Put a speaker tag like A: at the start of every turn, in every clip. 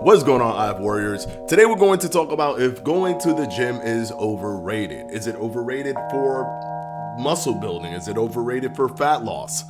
A: What's going on, IF Warriors? Today we're going to talk about if going to the gym is overrated. Is it overrated for muscle building? Is it overrated for fat loss?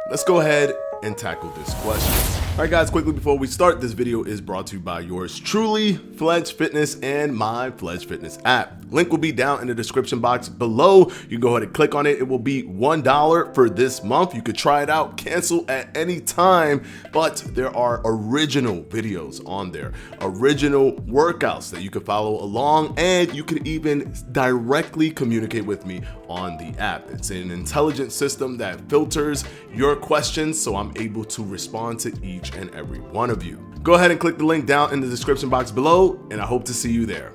A: Let's go ahead and tackle this question. All right, guys, quickly before we start, this video is brought to you by yours truly, Fledge Fitness, and my Fledge Fitness app. Link will be down in the description box below. You can go ahead and click on it. It will be $1 for this month. You could try it out, cancel at any time, but there are original videos on there, original workouts that you can follow along, and you can even directly communicate with me on the app. It's an intelligent system that filters your questions, so I'm able to respond to each and every one of you. Go ahead and click the link down in the description box below, and I hope to see you there.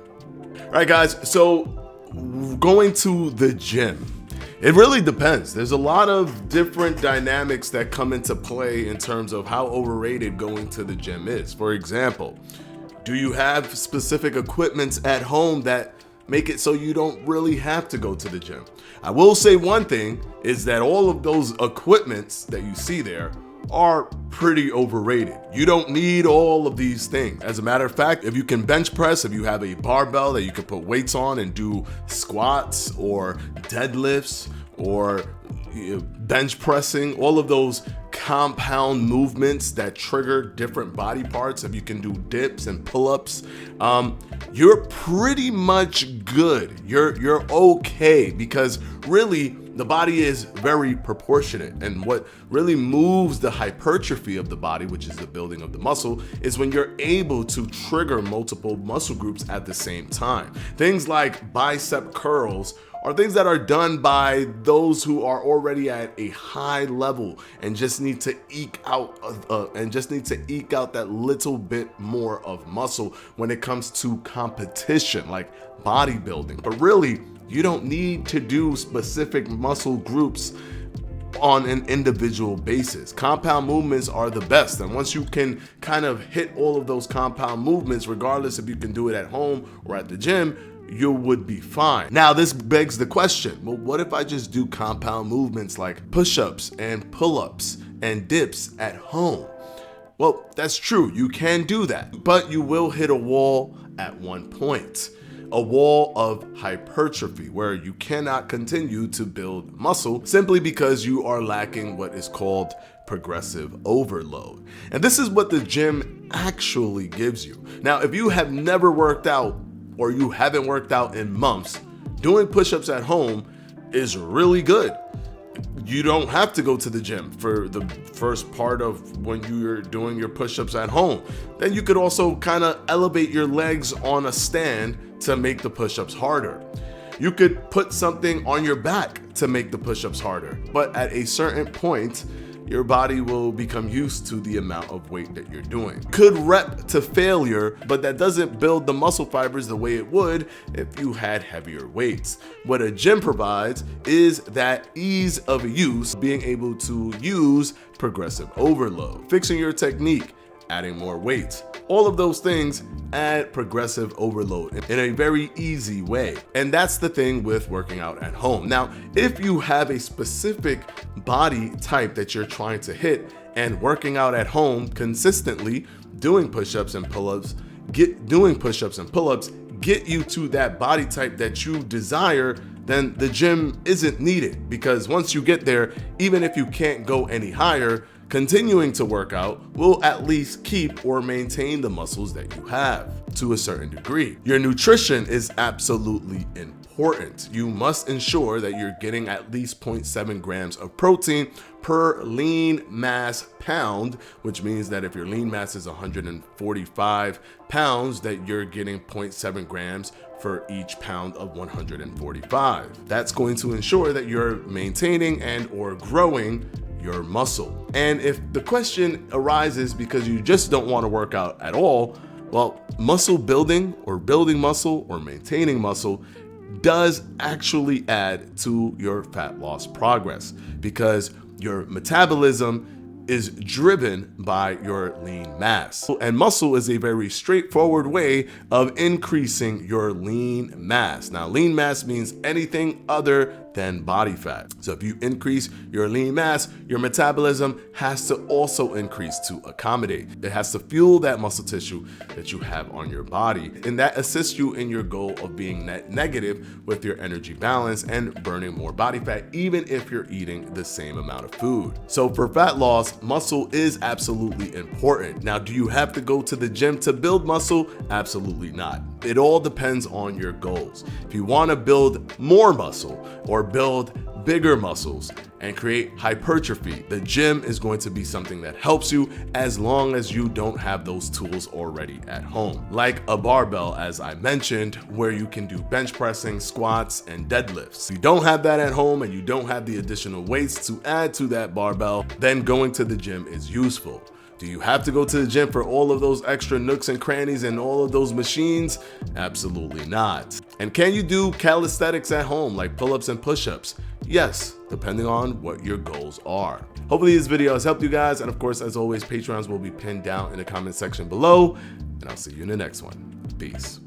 A: All right, guys, so going to the gym, it really depends. There's a lot of different dynamics that come into play in terms of how overrated going to the gym is. For example, do you have specific equipments at home that make it so you don't really have to go to the gym? I will say one thing is that all of those equipments that you see there are pretty overrated. You don't need all of these things. As a matter of fact, if you can bench press, if you have a barbell that you can put weights on and do squats or deadlifts or bench pressing, all of those compound movements that trigger different body parts, if you can do dips and pull-ups, you're pretty much good. You're okay, because really the body is very proportionate, and what really moves the hypertrophy of the body, which is the building of the muscle, is when you're able to trigger multiple muscle groups at the same time. Things like bicep curls are things that are done by those who are already at a high level and just need to eke out that little bit more of muscle when it comes to competition, like bodybuilding. But really, you don't need to do specific muscle groups on an individual basis. Compound movements are the best, and once you can kind of hit all of those compound movements, regardless if you can do it at home or at the gym, you would be fine. Now, this begs the question, well, what if I just do compound movements like push-ups and pull-ups and dips at home? Well, that's true, you can do that, but you will hit a wall at one point. A wall of hypertrophy where you cannot continue to build muscle simply because you are lacking what is called progressive overload. And this is what the gym actually gives you. Now, if you have never worked out or you haven't worked out in months, doing push-ups at home is really good. You don't have to go to the gym for the first part of when you're doing your push-ups at home. Then you could also kind of elevate your legs on a stand to make the push-ups harder. You could put something on your back to make the push-ups harder. But at a certain point, your body will become used to the amount of weight that you're doing. Could rep to failure, but that doesn't build the muscle fibers the way it would if you had heavier weights. What a gym provides is that ease of use, being able to use progressive overload, fixing your technique, adding more weight. All of those things add progressive overload in a very easy way. And that's the thing with working out at home. Now, if you have a specific body type that you're trying to hit, and working out at home consistently, doing push-ups and pull-ups, get you to that body type that you desire, then the gym isn't needed, because once you get there, even if you can't go any higher, continuing to work out will at least keep or maintain the muscles that you have to a certain degree. Your nutrition is absolutely important. You must ensure that you're getting at least 0.7 grams of protein per lean mass pound, which means that if your lean mass is 145 pounds, that you're getting 0.7 grams for each pound of 145. That's going to ensure that you're maintaining and or growing your muscle. And if the question arises because you just don't want to work out at all, well, muscle building or building muscle or maintaining muscle does actually add to your fat loss progress, because your metabolism is driven by your lean mass. And muscle is a very straightforward way of increasing your lean mass. Now, lean mass means anything other than body fat. So if you increase your lean mass, your metabolism has to also increase to accommodate. It has to fuel that muscle tissue that you have on your body, and that assists you in your goal of being net negative with your energy balance and burning more body fat, even if you're eating the same amount of food. So for fat loss, muscle is absolutely important. Now, do you have to go to the gym to build muscle? Absolutely not. It all depends on your goals. If you want to build more muscle or build bigger muscles and create hypertrophy, the gym is going to be something that helps you as long as you don't have those tools already at home. Like a barbell, as I mentioned, where you can do bench pressing, squats, and deadlifts. If you don't have that at home and you don't have the additional weights to add to that barbell, then going to the gym is useful. Do you have to go to the gym for all of those extra nooks and crannies and all of those machines? Absolutely not. And can you do calisthenics at home, like pull-ups and push-ups? Yes, depending on what your goals are. Hopefully this video has helped you guys, and of course, as always, Patreons will be pinned down in the comment section below, and I'll see you in the next one. Peace.